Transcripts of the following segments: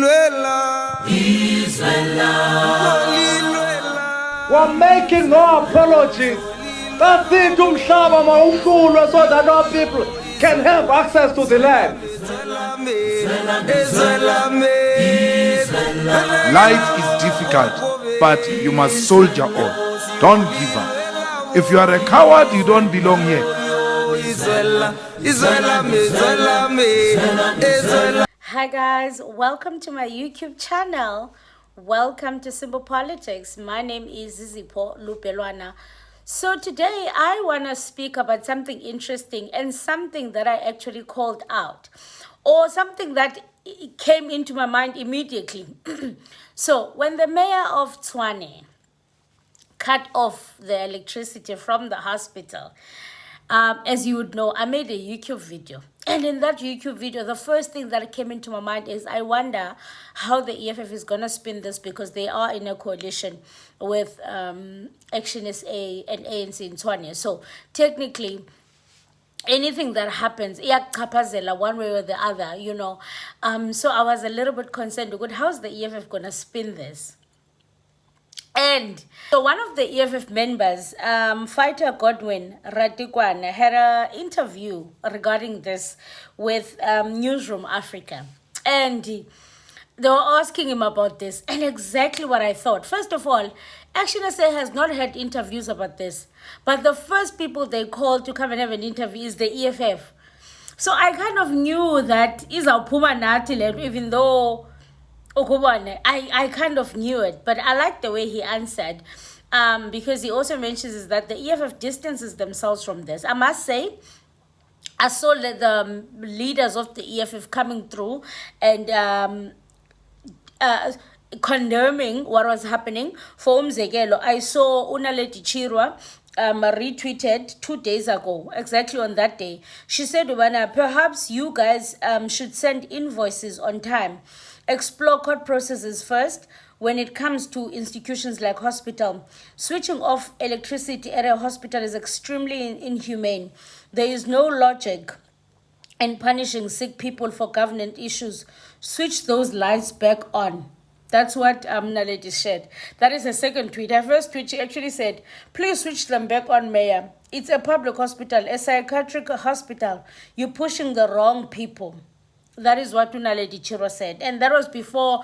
We're making no apologies. That's it, so that our people can have access to the land. Life is difficult, but you must soldier on. Don't give up. If you are a coward, you don't belong here. Hi guys, welcome to my YouTube channel. Welcome to Simple Politics. My name is Zizipho Lupelwana. So today I want to speak about something interesting and something that I actually called out, or something that came into my mind immediately. So when the mayor of Tshwane cut off the electricity from the hospital, as you would know, I made a YouTube video. And in that YouTube video, the first thing that came into my mind is I wonder how the EFF is going to spin this, because they are in a coalition with Action SA and ANC in Tshwane. So technically, anything that happens, one way or the other, you know. So I was a little bit concerned. How's the EFF going to spin this? And so one of the EFF members, Fighter Godwin Ratikwane, had an interview regarding this with Newsroom Africa. And they were asking him about this, and exactly what I thought. First of all, Action SA has not had interviews about this, but the first people they called to come and have an interview is the EFF. So I kind of knew that izawuphuma nathi, even though I kind of knew it, but I like the way he answered, because he also mentions is that the EFF distances themselves from this. I must say, I saw the leaders of the EFF coming through and condemning what was happening. For Umzekelo, I saw Unaleti Chirwa retweeted 2 days ago, exactly on that day. She said, perhaps you guys should send invoices on time. Explore court processes first when it comes to institutions like hospital. Switching off electricity at a hospital is extremely inhumane. There is no logic in punishing sick people for government issues. Switch those lights back on. That's what Naledi said. That is a second tweet. Her first tweet, she actually said, please switch them back on, Mayor. It's a public hospital, a psychiatric hospital. You're pushing the wrong people. That is what Naledi Chiro said. And that was before,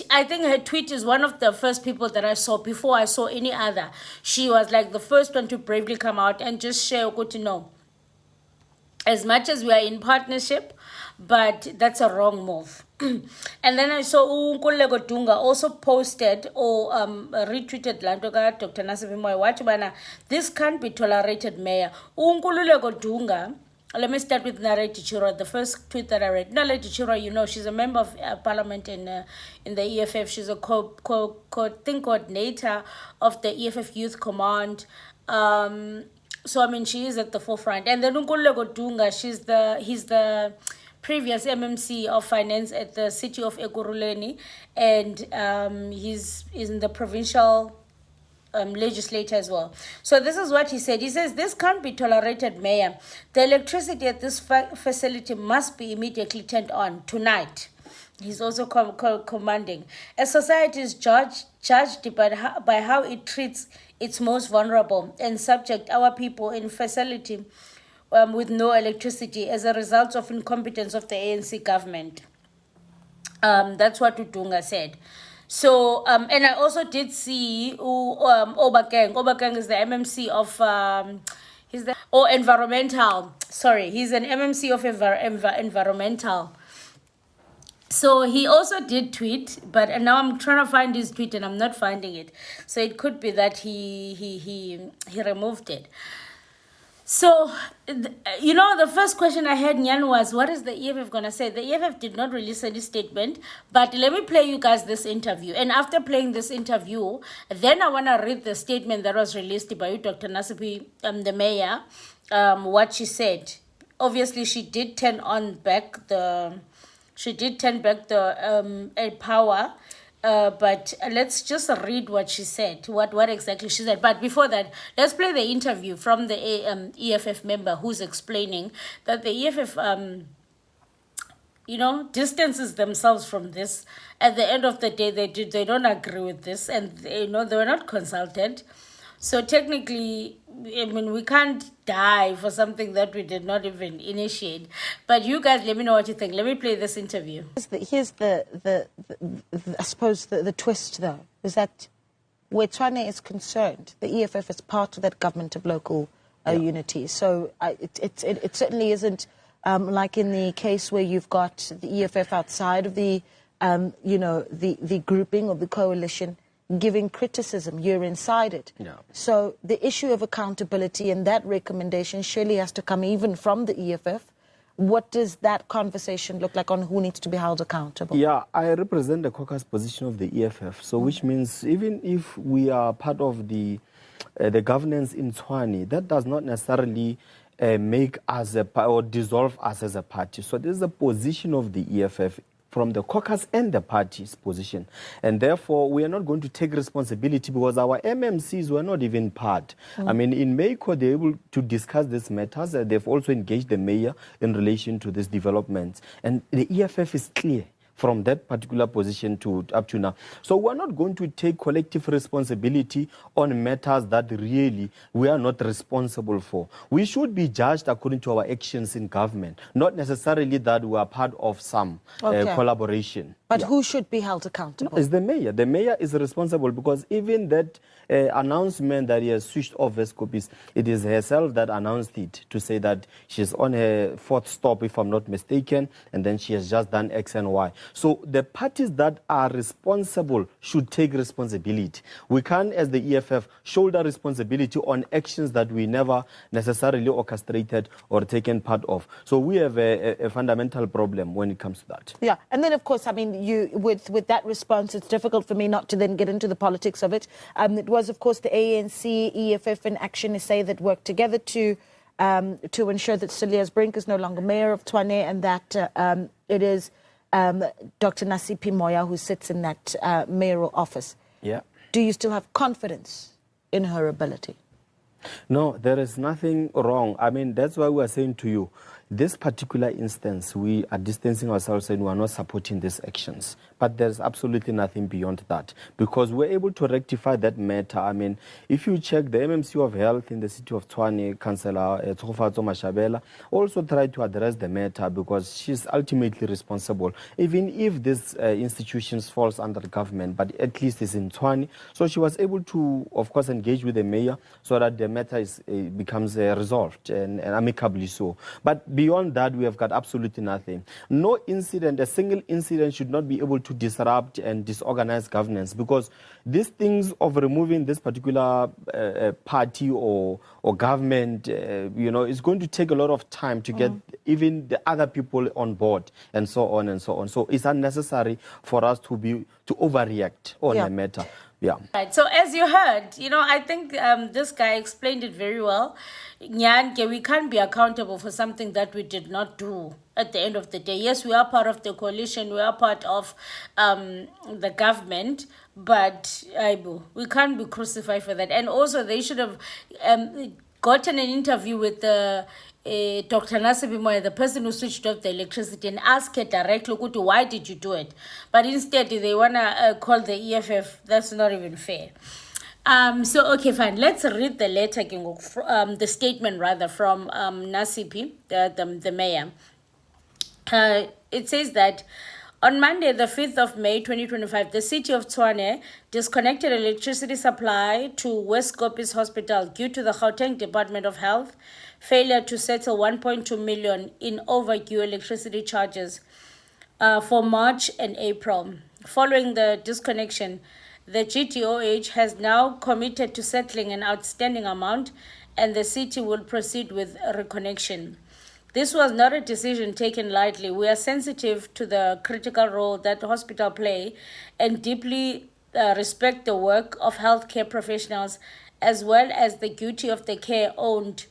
I think her tweet is one of the first people that I saw before I saw any other. She was like the first one to bravely come out and just share good to know. As much as we are in partnership, but that's a wrong move. And then I saw Unkulego Dunga also posted or retweeted Lantoga, Dr. Nasibi Moy, this can't be tolerated, Mayor. Unkulego Dunga. Let me start with Naledi Chiro, the first tweet that I read. Naledi Chiro, you know, she's a member of parliament in the EFF. She's a coordinator of the EFF Youth Command. So, I mean, she is at the forefront. And then Nkululeko Dunga, he's the previous MMC of finance at the city of Ekurhuleni. And he's in the provincial legislator as well. So this is what he said. He says, this can't be tolerated, Mayor. The electricity at this facility must be immediately turned on tonight. He's also commanding. A society is judged by how it treats its most vulnerable and subject our people in facility with no electricity as a result of incompetence of the ANC government. That's what Udunga said. So, and I also did see Obakeng. Obakeng is the MMC of, environmental. Sorry, he's an MMC of environmental. So he also did tweet, but now I'm trying to find his tweet and I'm not finding it. So it could be that he removed it. So, you know, the first question I had, Nyan, was, what is the EFF going to say? The EFF did not release any statement, but let me play you guys this interview. And after playing this interview, then I want to read the statement that was released by you, Dr. Nasibi, the mayor, what she said. Obviously, she did turn back the power. But let's just read what she said, what exactly she said. But before that, let's play the interview from the EFF member who's explaining that the EFF distances themselves from this. At the end of the day, they don't agree with this, and they were not consulted. So technically, I mean, we can't die for something that we did not even initiate. But you guys, let me know what you think. Let me play this interview. Here's the I suppose the twist, though, is that where Tshwane is concerned, the EFF is part of that government of local unity. So it certainly isn't like in the case where you've got the EFF outside of the the grouping of the coalition giving criticism. You're inside it. Yeah. So the issue of accountability and that recommendation surely has to come even from the EFF. What does that conversation look like on who needs to be held accountable? Yeah, I represent the caucus position of the EFF, so which means even if we are part of the governance in Tshwane, that does not necessarily make us or dissolve us as a party. So this is a position of the EFF from the caucus and the party's position. And therefore, we are not going to take responsibility because our MMCs were not even part. I mean, in Mayco, they're able to discuss these matters. They've also engaged the mayor in relation to these developments. And the EFF is clear from that particular position to up to now. So we're not going to take collective responsibility on matters that really we are not responsible for. We should be judged according to our actions in government, not necessarily that we are part of some collaboration. But who should be held accountable? No, it's the mayor. The mayor is responsible because even that announcement that he has switched off Vescopis, it is herself that announced it to say that she's on her fourth stop, if I'm not mistaken, and then she has just done X and Y. So the parties that are responsible should take responsibility. We can't, as the EFF, shoulder responsibility on actions that we never necessarily orchestrated or taken part of. So we have a fundamental problem when it comes to that. Yeah, and then of course, I mean, with that response, it's difficult for me not to then get into the politics of it. It was, of course, the ANC, EFF, and Action SA that worked together to ensure that Cilliers Brink is no longer mayor of Tshwane, and that it is Dr. Nasipi Moya who sits in that mayoral office. Yeah. Do you still have confidence in her ability? No, there is nothing wrong. I mean, that's why we are saying to you, this particular instance, we are distancing ourselves and we are not supporting these actions. But there's absolutely nothing beyond that because we're able to rectify that matter. I mean, if you check the MMC of Health in the city of Tshwane, Councillor Tsofatso Mashabela, also tried to address the matter because she's ultimately responsible, even if this institutions falls under government, but at least it's in Tshwane. So she was able to, of course, engage with the mayor so that the matter becomes resolved and amicably so. But beyond that, we have got absolutely nothing. No incident, a single incident should not be able to disrupt and disorganize governance because these things of removing this particular party or government, is going to take a lot of time to get even the other people on board and so on and so on. So it's unnecessary for us to overreact on the matter. Yeah. Right. So as you heard, I think this guy explained it very well. Nyanke, we can't be accountable for something that we did not do at the end of the day. Yes, we are part of the coalition. We are part of the government. But we can't be crucified for that. And also, they should have gotten an interview with Dr. Nasipi Moya, the person who switched off the electricity, and ask her directly, why did you do it? But instead, they want to call the EFF. That's not even fair. So, okay, fine. Let's read the letter, the statement, rather, from Nasipi, the mayor. It says that on Monday, the 5th of May, 2025, the city of Tshwane disconnected electricity supply to West Kopis Hospital due to the Gauteng Department of Health failure to settle 1.2 million in overdue electricity charges for March and April. Following the disconnection, the GTOH has now committed to settling an outstanding amount, and the city will proceed with reconnection. This was not a decision taken lightly. We are sensitive to the critical role that the hospital play and deeply respect the work of healthcare professionals as well as the duty of the care owed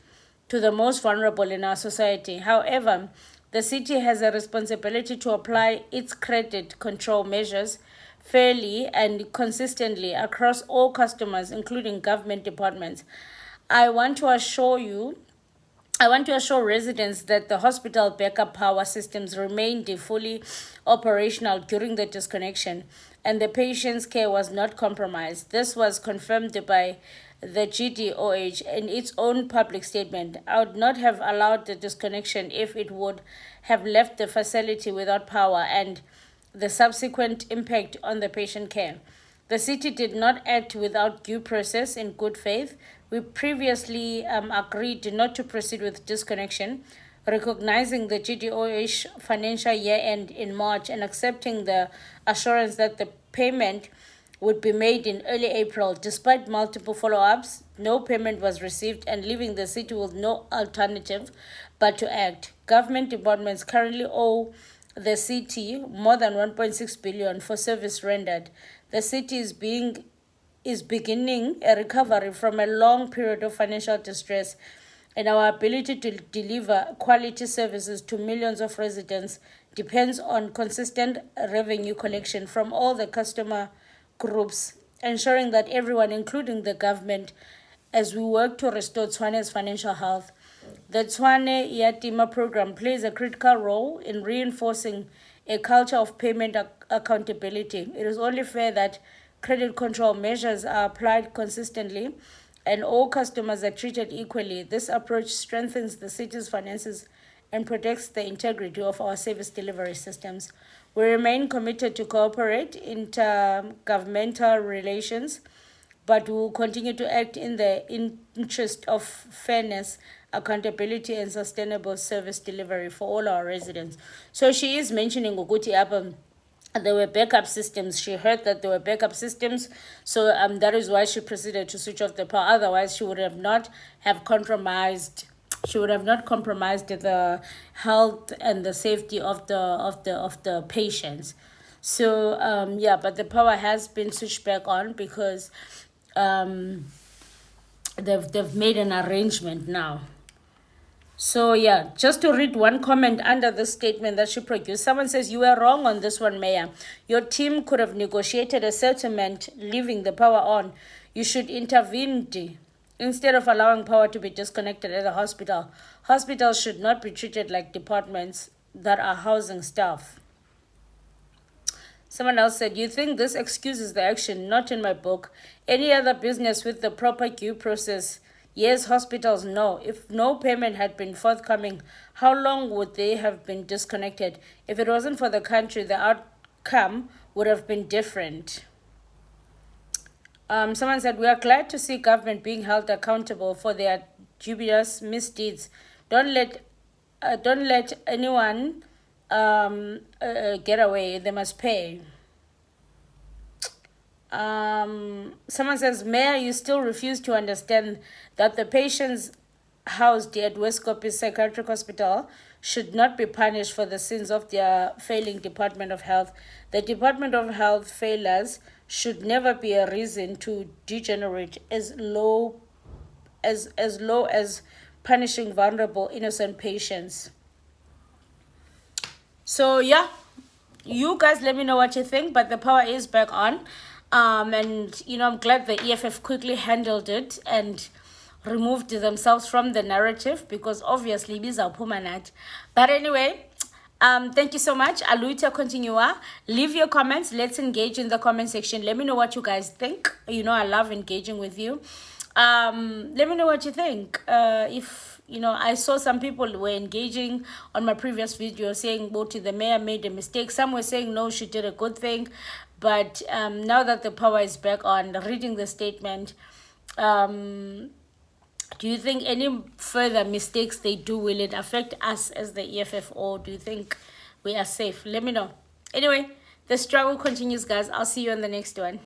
to the most vulnerable in our society. However, the city has a responsibility to apply its credit control measures fairly and consistently across all customers, including government departments. I want to assure you I want to assure residents that the hospital backup power systems remained fully operational during the disconnection and the patient's care was not compromised. This was confirmed by the GDOH in its own public statement. I would not have allowed the disconnection if it would have left the facility without power and the subsequent impact on the patient care. The city did not act without due process in good faith. We previously agreed not to proceed with disconnection, recognizing the GDOH financial year end in March and accepting the assurance that the payment would be made in early April. Despite multiple follow-ups, no payment was received and leaving the city with no alternative but to act. Government departments currently owe the city more than 1.6 billion for service rendered. The city is beginning a recovery from a long period of financial distress, and our ability to deliver quality services to millions of residents depends on consistent revenue collection from all the customer groups, ensuring that everyone, including the government, as we work to restore Tshwane's financial health. The Tshwane Yatima program plays a critical role in reinforcing a culture of payment accountability. It is only fair that credit control measures are applied consistently and all customers are treated equally. This approach strengthens the city's finances and protects the integrity of our service delivery systems. We remain committed to cooperate in intergovernmental relations, but we will continue to act in the interest of fairness, accountability, and sustainable service delivery for all our residents. So she is mentioning Uguti Abam. There were backup systems. She heard that there were backup systems, so that is why she proceeded to switch off the power. Otherwise, she would have not have compromised. She would have not compromised the health and the safety of the patients. So yeah, but the power has been switched back on because they've made an arrangement now. So yeah, just to read one comment under the statement that she produced. Someone says, you were wrong on this one, Mayor. Your team could have negotiated a settlement leaving the power on. You should intervene instead of allowing power to be disconnected at the hospital. Hospitals should not be treated like departments that are housing staff. Someone else said, you think this excuses the action? Not in my book. Any other business with the proper due process? Yes, hospitals no. If no payment had been forthcoming, how long would they have been disconnected? If it wasn't for the country, the outcome would have been different. Someone said, we are glad to see government being held accountable for their dubious misdeeds. Don't let anyone get away. They must pay. Someone says, Mayor, you still refuse to understand that the patients housed at Westcoppice Psychiatric Hospital should not be punished for the sins of their failing Department of Health. The Department of Health failures should never be a reason to degenerate as low as punishing vulnerable, innocent patients. So yeah, you guys let me know what you think, but the power is back on. And I'm glad the EFF quickly handled it and removed themselves from the narrative, because obviously biza pumanat. But anyway, thank you so much. Aluita continua. Leave your comments. Let's engage in the comment section. Let me know what you guys think. I love engaging with you. Let me know what you think. If I saw some people were engaging on my previous video saying the mayor made a mistake. Some were saying no, she did a good thing. But now that the power is back on, reading the statement, do you think any further mistakes they do, will it affect us as the EFF, or do you think we are safe? Let me know. Anyway, the struggle continues, guys. I'll see you on the next one.